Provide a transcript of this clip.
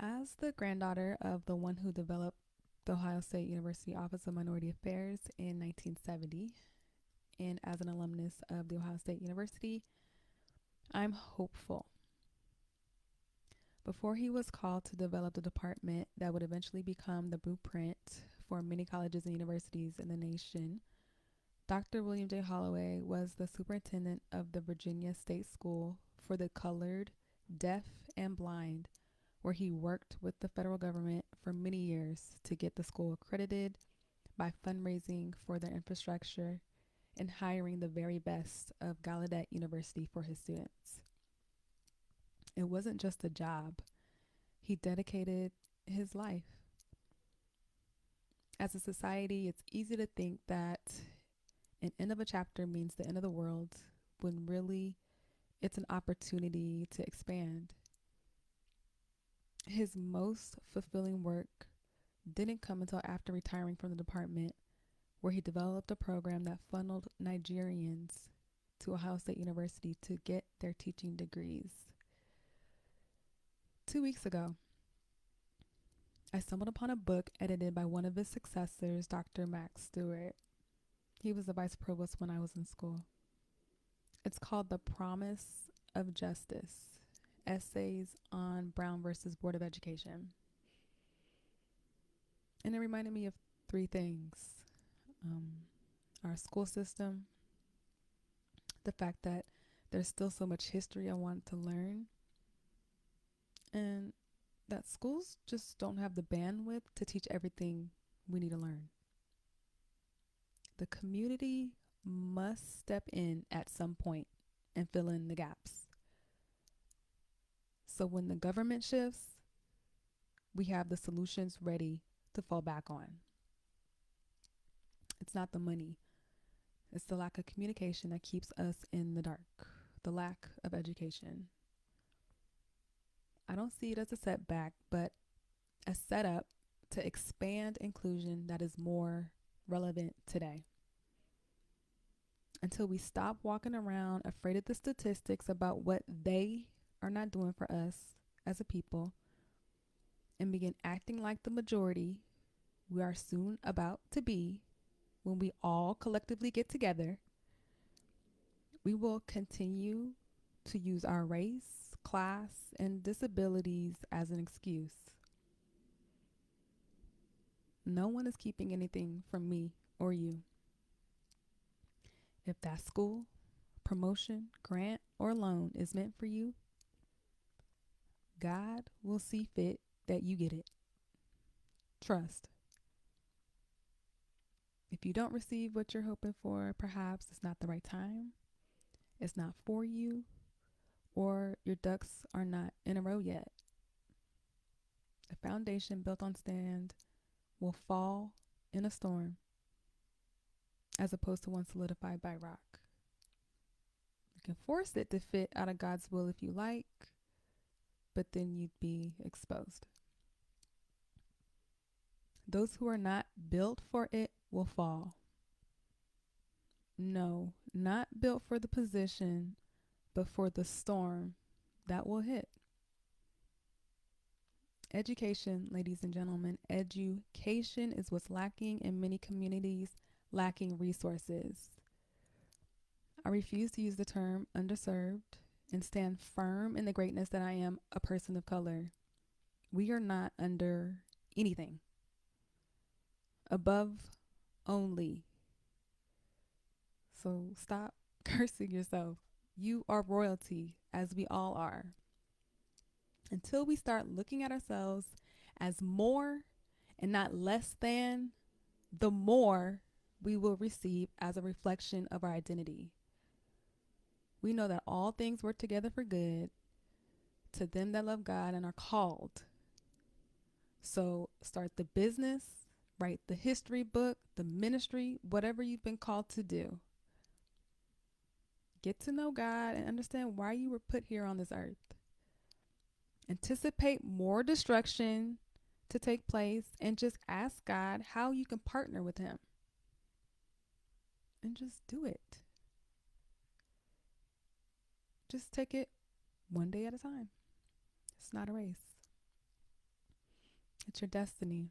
As the granddaughter of the one who developed the Ohio State University Office of Minority Affairs in 1970, and as an alumnus of the Ohio State University, I'm hopeful. Before he was called to develop the department that would eventually become the blueprint for many colleges and universities in the nation, Dr. William J. Holloway was the superintendent of the Virginia State School for the Colored, Deaf, and Blind, where he worked with the federal government for many years to get the school accredited by fundraising for their infrastructure and hiring the very best of Gallaudet University for his students. It wasn't just a job, he dedicated his life. As a society, it's easy to think that an end of a chapter means the end of the world when really it's an opportunity to expand. His most fulfilling work didn't come until after retiring from the department, where he developed a program that funneled Nigerians to Ohio State University to get their teaching degrees. 2 weeks ago, I stumbled upon a book edited by one of his successors, Dr. Max Stewart. He was the vice provost when I was in school. It's called The Promise of Justice, Essays on Brown versus Board of Education. And it reminded me of three things. Our school system, the fact that there's still so much history I want to learn, and that schools just don't have the bandwidth to teach everything we need to learn. The community must step in at some point and fill in the gaps. So when the government shifts, we have the solutions ready to fall back on. It's not the money, it's the lack of communication that keeps us in the dark, the lack of education. I don't see it as a setback, but a setup to expand inclusion that is more relevant today. Until we stop walking around afraid of the statistics about what they are not doing for us as a people and begin acting like the majority we are soon about to be when we all collectively get together, we will continue to use our race, class, and disabilities as an excuse. No one is keeping anything from me or you. If that school, promotion, grant, or loan is meant for you, God will see fit that you get it. Trust. If you don't receive what you're hoping for, perhaps it's not the right time, it's not for you, or your ducks are not in a row yet. A foundation built on sand will fall in a storm as opposed to one solidified by rock. You can force it to fit out of God's will if you like, but then you'd be exposed. Those who are not built for it will fall. No, not built for the position, but for the storm that will hit. Education, ladies and gentlemen, education is what's lacking in many communities, lacking resources. I refuse to use the term underserved and stand firm in the greatness that I am a person of color. We are not under anything. Above only. So stop cursing yourself. You are royalty, as we all are. Until we start looking at ourselves as more and not less than, the more we will receive as a reflection of our identity. We know that all things work together for good to them that love God and are called. So start the business, write the history book, the ministry, whatever you've been called to do. Get to know God and understand why you were put here on this earth. Anticipate more destruction to take place and just ask God how you can partner with him. And just do it. Just take it one day at a time. It's not a race. It's your destiny.